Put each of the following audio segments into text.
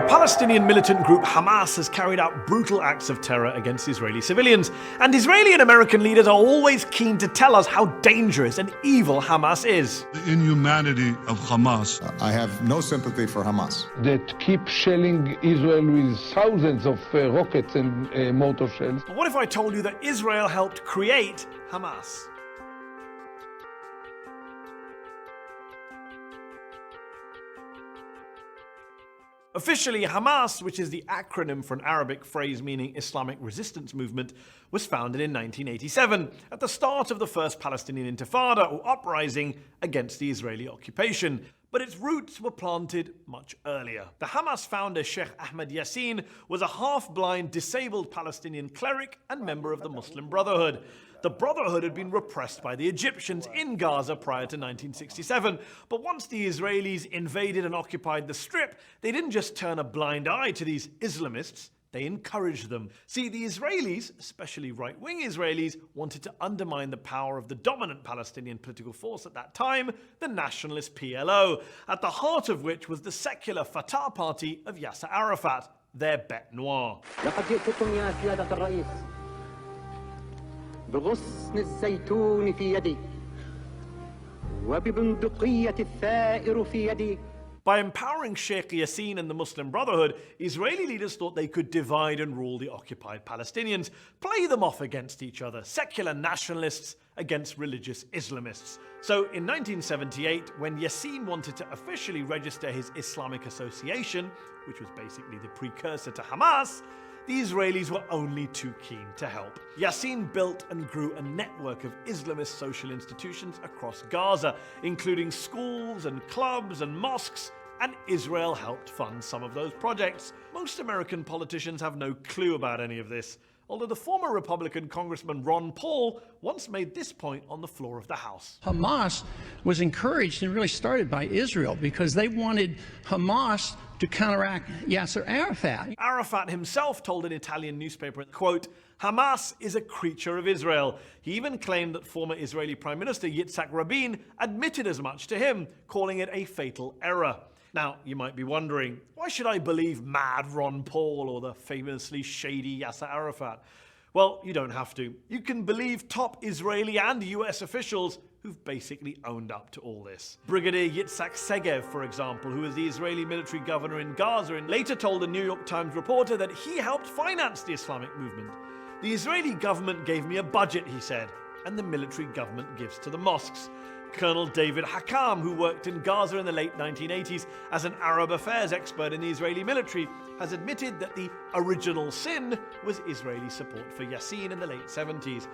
Palestinian militant group Hamas has carried out brutal acts of terror against Israeli civilians, and Israeli and American leaders are always keen to tell us how dangerous and evil Hamas is. The inhumanity of Hamas. I have no sympathy for Hamas. That keep shelling Israel with thousands of rockets and mortar shells. But what if I told you that Israel helped create Hamas? Officially, Hamas, which is the acronym for an Arabic phrase meaning Islamic Resistance Movement, was founded in 1987, at the start of the first Palestinian Intifada, or uprising, against the Israeli occupation. But its roots were planted much earlier. The Hamas founder Sheikh Ahmed Yassin was a half-blind, disabled Palestinian cleric and member of the Muslim Brotherhood. The Brotherhood had been repressed by the Egyptians in Gaza prior to 1967, but once the Israelis invaded and occupied the Strip, they didn't just turn a blind eye to these Islamists, they encouraged them. See, the Israelis, especially right-wing Israelis, wanted to undermine the power of the dominant Palestinian political force at that time, the nationalist PLO, at the heart of which was the secular Fatah party of Yasser Arafat, their bête noire. بغصن الزيتون في يدي وببندقية الثائر في يدي. By empowering Sheikh Yassin and the Muslim Brotherhood, Israeli leaders thought they could divide and rule the occupied Palestinians, play them off against each other, secular nationalists against religious Islamists. So in 1978, when Yassin wanted to officially register his Islamic Association, which was basically the precursor to Hamas, the Israelis were only too keen to help. Yassin built and grew a network of Islamist social institutions across Gaza, including schools and clubs and mosques, and Israel helped fund some of those projects. Most American politicians have no clue about any of this, although the former Republican Congressman Ron Paul once made this point on the floor of the House. Hamas was encouraged and really started by Israel because they wanted Hamas to counteract Yasser Arafat. Arafat himself told an Italian newspaper, quote, "Hamas is a creature of Israel." He even claimed that former Israeli Prime Minister Yitzhak Rabin admitted as much to him, calling it a fatal error. Now, you might be wondering, why should I believe mad Ron Paul or the famously shady Yasser Arafat? Well, you don't have to. You can believe top Israeli and US officials who've basically owned up to all this. Brigadier Yitzhak Segev, for example, who was the Israeli military governor in Gaza, and later told a New York Times reporter that he helped finance the Islamic movement. "The Israeli government gave me a budget," he said, "and the military government gives to the mosques." Colonel David Hakam, who worked in Gaza in the late 1980s as an Arab affairs expert in the Israeli military, has admitted that the original sin was Israeli support for Yassin in the late 70s.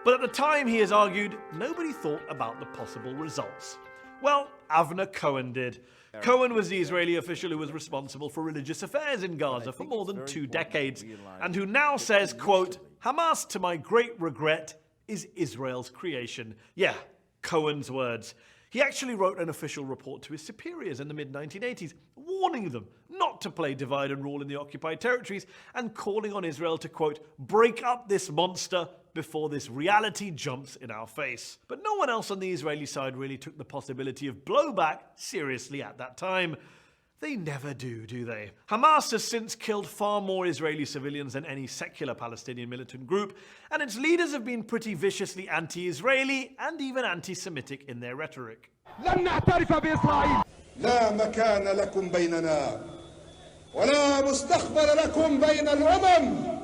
But at the time, he has argued, nobody thought about the possible results. Well, Avner Cohen did. Cohen was the Israeli official who was responsible for religious affairs in Gaza for more than 2 decades, and who now says, quote, "Hamas, to my great regret, is Israel's creation." Yeah, Cohen's words. He actually wrote an official report to his superiors in the mid-1980s, warning them not to play divide and rule in the occupied territories and calling on Israel to, quote, "break up this monster before this reality jumps in our face." But no one else on the Israeli side really took the possibility of blowback seriously at that time. They never do they? Hamas has since killed far more Israeli civilians than any secular Palestinian militant group, and its leaders have been pretty viciously anti-Israeli and even anti-Semitic in their rhetoric. لن نعترف بإسرائيل. لا مكان لكم بيننا ولا مستقبل لكم بين الأمم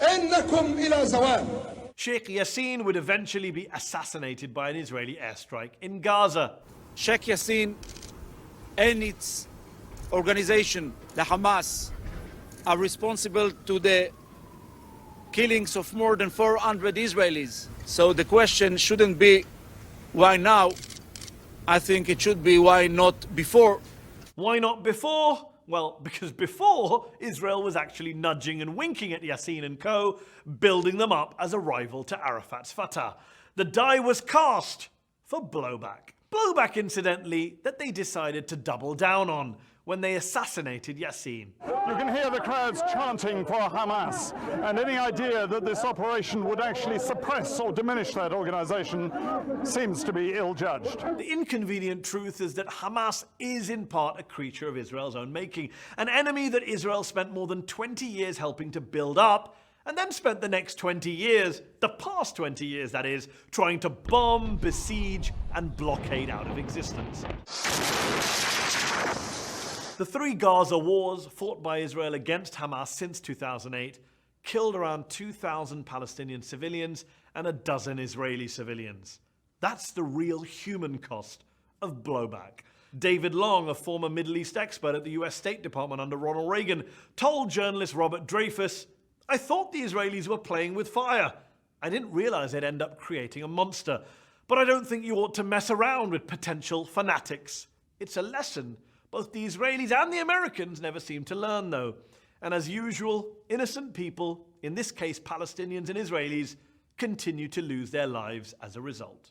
إنكم إلى زوال. Sheikh Yassin would eventually be assassinated by an Israeli airstrike in Gaza. Sheikh Yassin and its organization, the Hamas, are responsible to the killings of more than 400 Israelis. So the question shouldn't be why now. I think it should be why not before. Why not before? Well, because before, Israel was actually nudging and winking at Yassin and co., building them up as a rival to Arafat's Fatah. The die was cast for blowback. Blowback, incidentally, that they decided to double down on. when they assassinated Yassin. You can hear the crowds chanting for Hamas, and any idea that this operation would actually suppress or diminish that organization seems to be ill-judged. The inconvenient truth is that Hamas is in part a creature of Israel's own making, an enemy that Israel spent more than 20 years helping to build up, and then spent the next 20 years, the past 20 years that is, trying to bomb, besiege, and blockade out of existence. The 3 Gaza wars fought by Israel against Hamas since 2008 killed around 2,000 Palestinian civilians and a dozen Israeli civilians. That's the real human cost of blowback. David Long, a former Middle East expert at the US State Department under Ronald Reagan, told journalist Robert Dreyfus, "I thought the Israelis were playing with fire. I didn't realize they'd end up creating a monster. But I don't think you ought to mess around with potential fanatics. It's a lesson both the Israelis and the Americans never seem to learn, though. And as usual, innocent people, in this case Palestinians and Israelis, continue to lose their lives as a result."